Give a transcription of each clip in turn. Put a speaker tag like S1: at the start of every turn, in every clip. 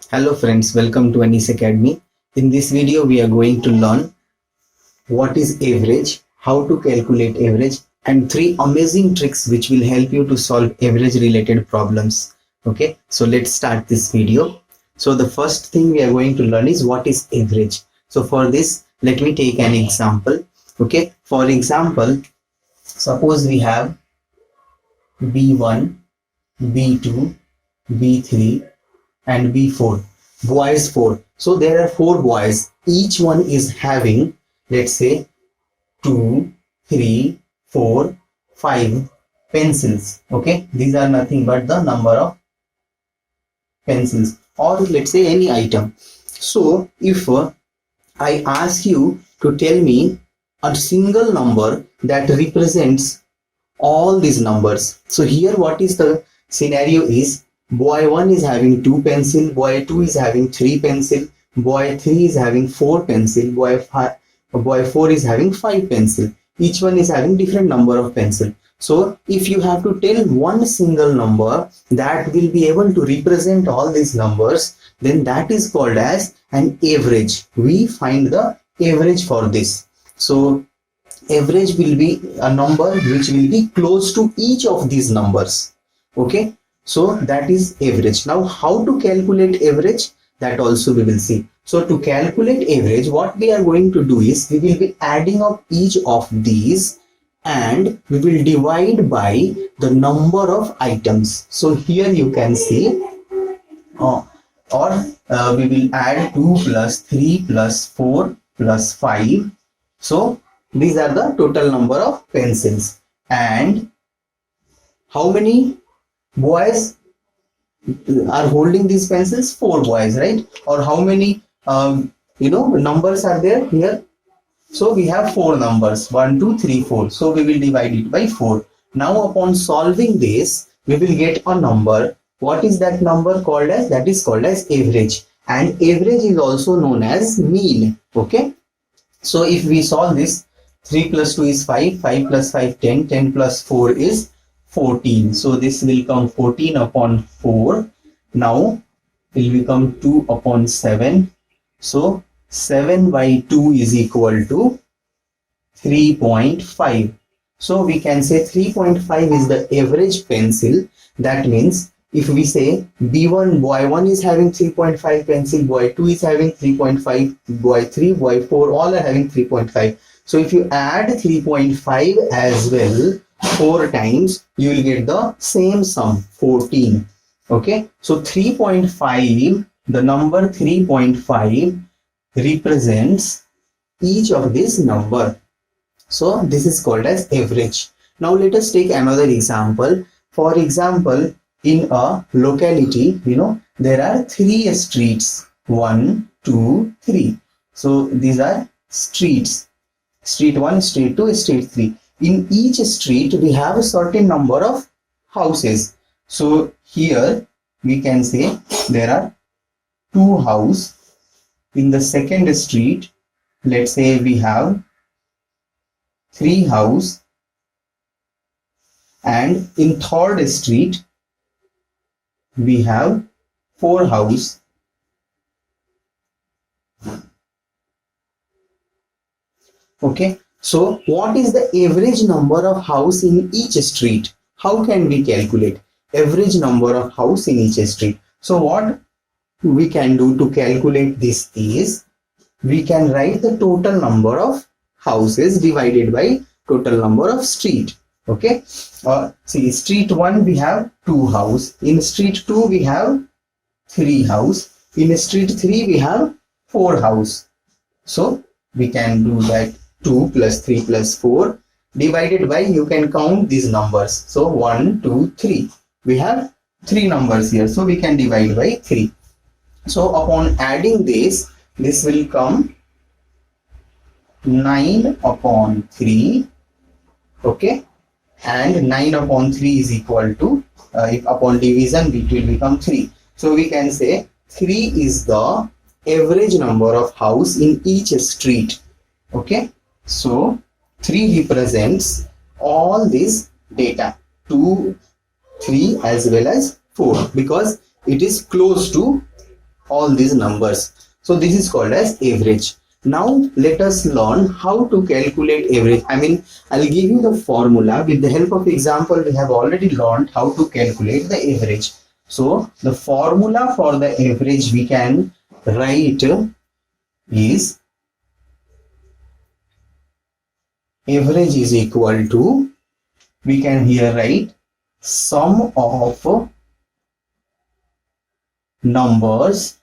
S1: Hello friends, welcome to Anis Academy. In this video, we are going to learn what is average, how to calculate average, and three amazing tricks which will help you to solve average related problems. Okay, so let's start this video. So the first thing we are going to learn is what is average. So for this, let me take an example. Okay, for example, suppose we have B1, B2, B3, and B4, boys 4. So there are 4 boys, each one is having, let's say, 2, 3, 4, 5 pencils. Okay, these are nothing but the number of pencils, or let's say any item. So if I ask you to tell me a single number that represents all these numbers, so here what is the scenario is, boy 1 is having 2 pencil, boy 2 is having 3 pencil, boy 3 is having 4 pencil, boy 4 is having 5 pencil. Each one is having different number of pencil. So if you have to tell one single number that will be able to represent all these numbers, then that is called as an average. We find the average for this. So average will be a number which will be close to each of these numbers. Okay, so that is average. Now how to calculate average, that also we will see. So to calculate average, what we are going to do is we will be adding up each of these and we will divide by the number of items. So here you can see we will add 2 plus 3 plus 4 plus 5. So these are the total number of pencils. And how many boys are holding these pencils? 4 boys, right? Or how many numbers are there here? So we have 4 numbers, 1 2 3 4. So we will divide it by 4. Now upon solving this, we will get a number. What is that number called as? That is called as average. And average is also known as mean. Okay, so if we solve this, 3 plus 2 is 5, 5 plus 5 10, 10 plus 4 is 14. So this will come 14 upon 4. Now it will become 2 upon 7. So 7 by 2 is equal to 3.5. So we can say 3.5 is the average pencil. That means if we say B1, boy 1 is having 3.5 pencil, boy 2 is having 3.5, boy 3, boy 4, all are having 3.5. So if you add 3.5 as well 4 times, you will get the same sum, 14. Okay, so 3.5, the number 3.5 represents each of this number. So this is called as average. Now let us take another example. For example, in a locality, there are 3 streets, 1 2 3. So these are streets, street 1, street 2, street 3. In each street we have a certain number of houses. So here we can say there are 2 houses. In the second street, let's say we have 3 houses, and in third street we have 4 houses. Okay, so what is the average number of house in each street? How can we calculate average number of house in each street? So what we can do to calculate this is, we can write the total number of houses divided by total number of street. Okay, see, street 1 we have 2 house, in street 2 we have 3 house, in street 3 we have 4 house. So we can do that 2 plus 3 plus 4 divided by, you can count these numbers. So 1 2 3, we have 3 numbers here, so we can divide by 3. So upon adding this will come 9 upon 3. Okay, and 9 upon 3 is equal to, if upon division it will become 3. So we can say 3 is the average number of house in each street. Okay, so 3 represents all this data, 2, 3 as well as 4, because it is close to all these numbers. So this is called as average. Now let us learn how to calculate average. I'll give you the formula. With the help of example, we have already learned how to calculate the average. So the formula for the average we can write is average is equal to, we can here write sum of numbers,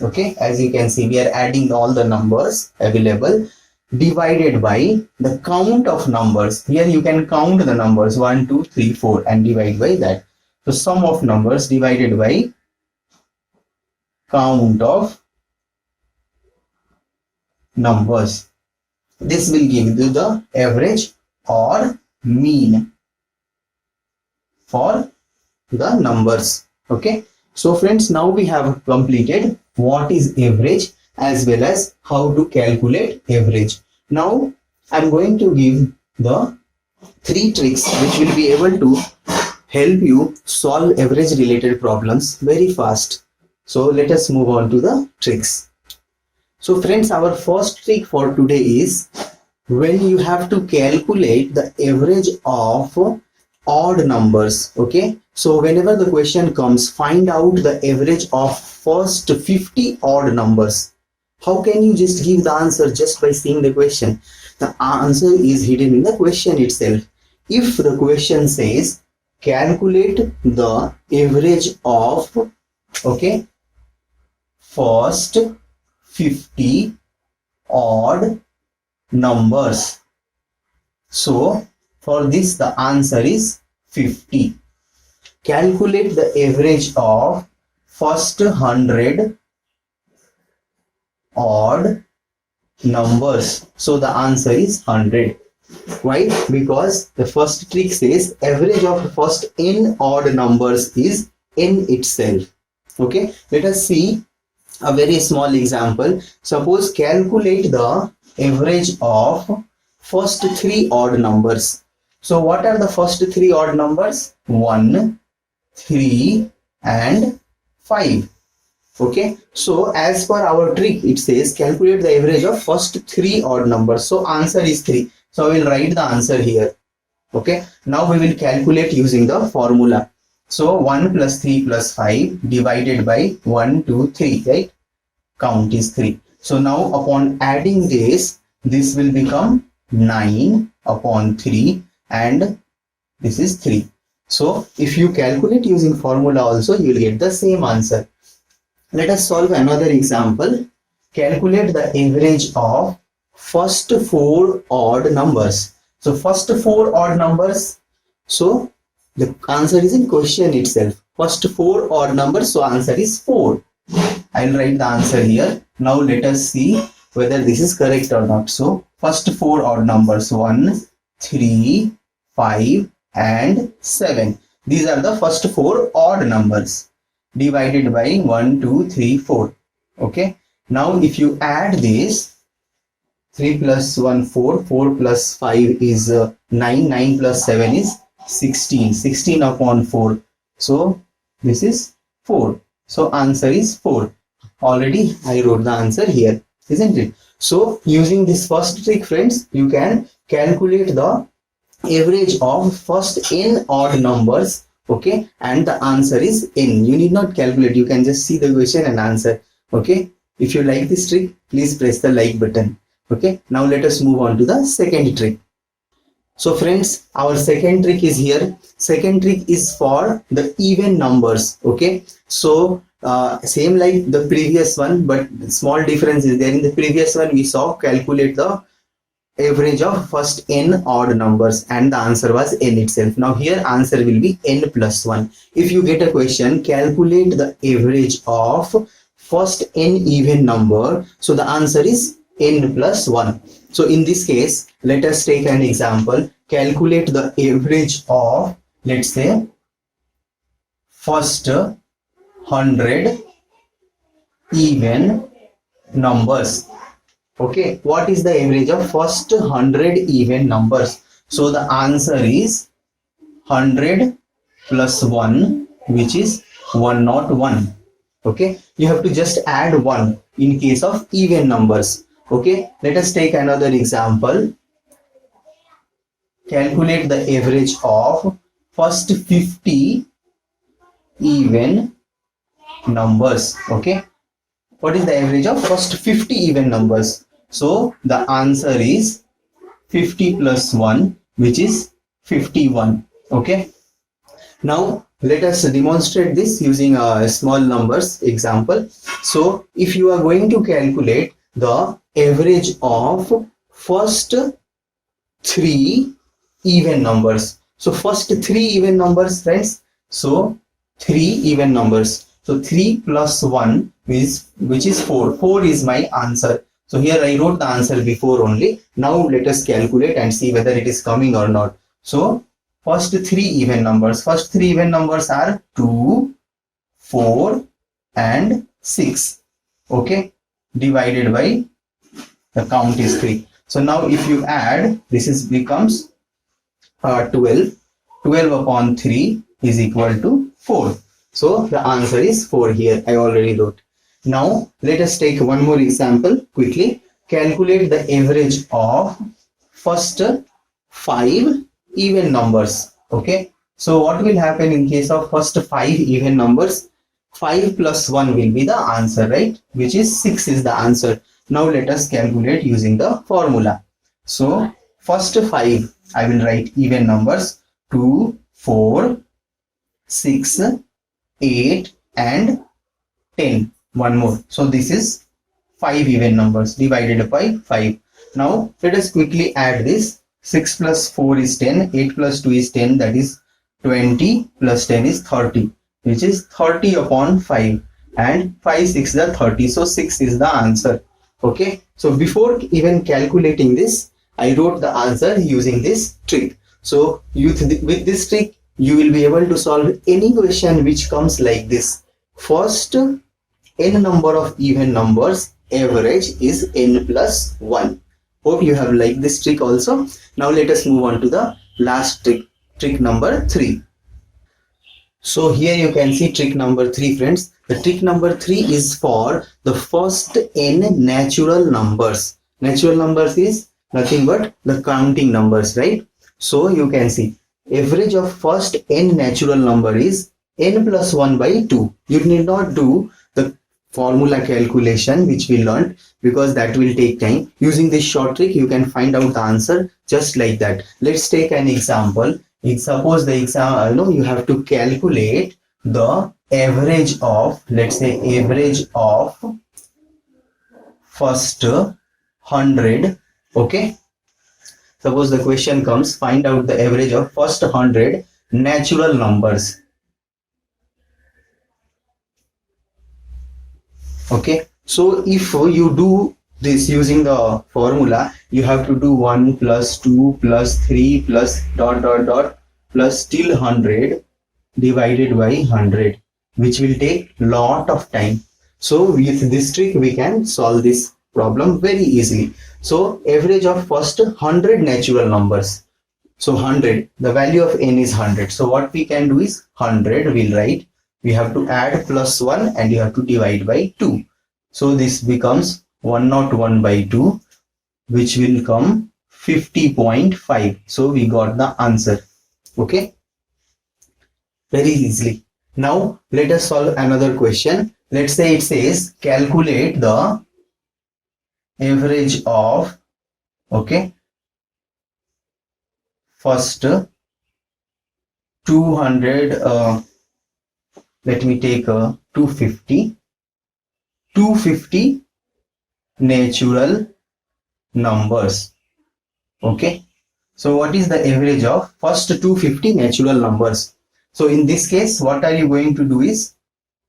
S1: okay, as you can see we are adding all the numbers available, divided by the count of numbers. Here you can count the numbers 1 2 3 4 and divide by that. So sum of numbers divided by count of numbers. This will give you the average or mean for the numbers. Okay, so friends, now we have completed what is average as well as how to calculate average. Now I'm going to give the 3 tricks which will be able to help you solve average related problems very fast. So let us move on to the tricks. So friends, our first trick for today is when you have to calculate the average of odd numbers. Okay, so whenever the question comes, find out the average of first 50 odd numbers. How can you just give the answer just by seeing the question? The answer is hidden in the question itself. If the question says calculate the average of, okay, first 50 odd numbers, so for this the answer is 50. Calculate the average of first 100 odd numbers, so the answer is 100. Why? Because the first trick says average of first n odd numbers is n itself. Okay, let us see a very small example. Suppose calculate the average of first 3 odd numbers. So what are the first 3 odd numbers? 1, 3 and 5. Okay, so as per our trick it says calculate the average of first 3 odd numbers. So answer is 3. So I will write the answer here. Okay, now we will calculate using the formula. So 1 plus 3 plus 5 divided by 1 2 3, right? Count is 3. So now upon adding this will become 9 upon 3 and this is 3. So if you calculate using formula also, you will get the same answer. Let us solve another example. Calculate the average of first 4 odd numbers. So first 4 odd numbers, so the answer is in question itself. First 4 odd numbers, so answer is 4. I will write the answer here. Now let us see whether this is correct or not. So first 4 odd numbers, 1, 3, 5 and 7. These are the first 4 odd numbers divided by 1, 2, 3, 4. Okay. Now if you add this, 3 plus 1, 4, 4 plus 5 is 9, 9 plus 7 is 16, 16 upon 4. So this is 4. So answer is 4. Already I wrote the answer here, isn't it? So using this first trick, friends, you can calculate the average of first n odd numbers. Okay, and the answer is n. You need not calculate, you can just see the question and answer. Okay, if you like this trick, please press the like button. Okay, now let us move on to the second trick. So friends, our second trick is here. Second trick is for the even numbers. Okay, so same like the previous one, but small difference is there. In the previous one we saw calculate the average of first n odd numbers and the answer was n itself. Now here answer will be n plus 1. If you get a question calculate the average of first n even number, so the answer is n plus 1. So in this case, let us take an example. Calculate the average of, let's say, first 100 even numbers. Okay, what is the average of first 100 even numbers? So the answer is 100 plus 1, which is 101. Okay, you have to just add 1 in case of even numbers. Okay, let us take another example. Calculate the average of first 50 even numbers. Okay, what is the average of first 50 even numbers? So the answer is 50 plus 1, which is 51. Okay, now let us demonstrate this using a small numbers example. So if you are going to calculate the average of first 3 even numbers. So first 3 even numbers, friends. So 3 even numbers. So 3 plus 1 is, which is 4. 4 is my answer. So here I wrote the answer before only. Now let us calculate and see whether it is coming or not. So first 3 even numbers. First 3 even numbers are 2, 4 and 6. Okay. Divided by the count is 3. So now if you add, this is becomes 12. 12 upon 3 is equal to 4. So the answer is 4 here. I already wrote. Now let us take one more example quickly. Calculate the average of first 5 even numbers. Okay. So what will happen in case of first 5 even numbers? 5 plus 1 will be the answer, right? Which is 6 is the answer. Now let us calculate using the formula. So first 5 I will write even numbers 2, 4, 6, 8 and 10. One more. So this is 5 even numbers divided by 5. Now let us quickly add this. 6 plus 4 is 10, 8 plus 2 is 10, that is 20 plus 10 is 30, which is 30 upon 5, and 5 6 is 30, so 6 is the answer. Okay, so before even calculating this, I wrote the answer using this trick. So with this trick you will be able to solve any question which comes like this. First n number of even numbers, average is n plus 1. Hope you have liked this trick also. Now let us move on to the last trick number 3. So here you can see trick number 3, friends. The trick number 3 is for the first n natural numbers. Natural numbers is nothing but the counting numbers, right? So you can see average of first n natural number is n plus 1 by 2. You need not do the formula calculation which we learned, because that will take time. Using this short trick you can find out the answer just like that. Let's take an example. Suppose the exam, you have to calculate the average of, let's say average of first 100. Okay, suppose the question comes, find out the average of first 100 natural numbers. Okay, so if you do this using the formula, you have to do 1 plus 2 plus 3 plus dot dot dot plus till 100 divided by 100, which will take lot of time. So with this trick we can solve this problem very easily. So average of first 100 natural numbers. So 100, the value of n is 100. So what we can do is 100 we'll write. We have to add plus 1 and you have to divide by 2. So this becomes 101 by 2, which will come 50.5. So we got the answer. Okay, very easily. Now let us solve another question. Let's say it says calculate the average of, okay, first 200, let me take 250 natural numbers. Okay, so what is the average of first 250 natural numbers? So in this case what are you going to do is,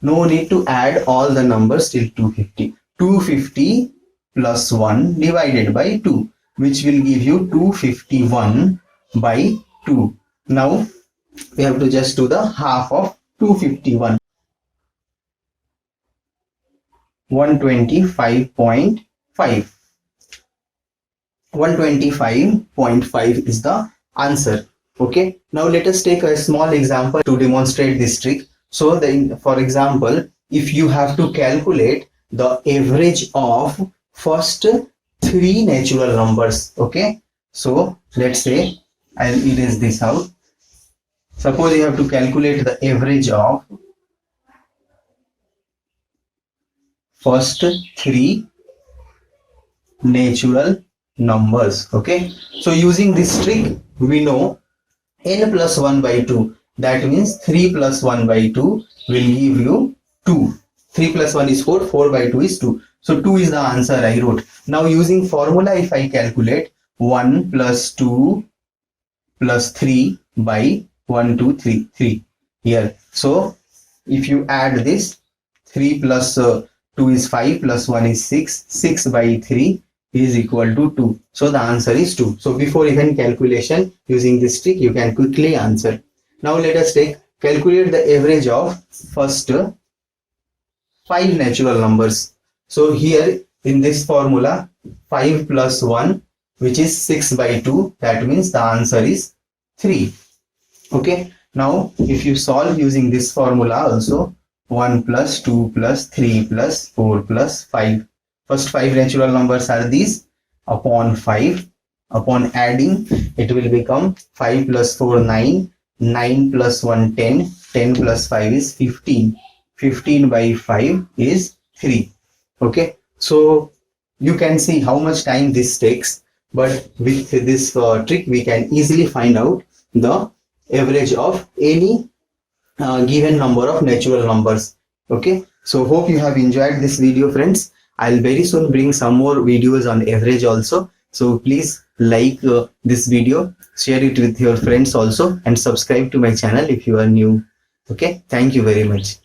S1: no need to add all the numbers till 250. 250 plus 1 divided by 2, which will give you 251 by 2. Now we have to just do the half of 251. 125.5. 125.5 is the answer. Okay, now let us take a small example to demonstrate this trick. So for example, if you have to calculate the average of first three natural numbers. Okay, so let's say I'll erase this out. Suppose you have to calculate the average of first three natural numbers. Okay, so using this trick, we know n plus 1 by 2, that means 3 plus 1 by 2 will give you 2. 3 plus 1 is 4, 4 by 2 is 2. So 2 is the answer I wrote. Now using formula, if I calculate 1 plus 2 plus 3 by 1, 2, 3, 3 here. So if you add this, 3 plus 2 is 5 plus 1 is 6, 6 by 3 is equal to 2. So the answer is 2. So before even calculation, using this trick, you can quickly answer. Now let us calculate the average of first 5 natural numbers. So here in this formula, 5 plus 1, which is 6 by 2, that means the answer is 3. Okay, now if you solve using this formula also, 1 plus 2 plus 3 plus 4 plus 5. First 5 natural numbers are these, upon 5. Upon adding, it will become 5 plus 4, 9. 9 plus 1, 10. 10 plus 5 is 15. 15 by 5 is 3. Okay, so you can see how much time this takes, but with this trick we can easily find out the average of any given number of natural numbers. Okay, so hope you have enjoyed this video, friends. I'll very soon bring some more videos on average also. So please like this video, share it with your friends also, and subscribe to my channel if you are new. Okay, thank you very much.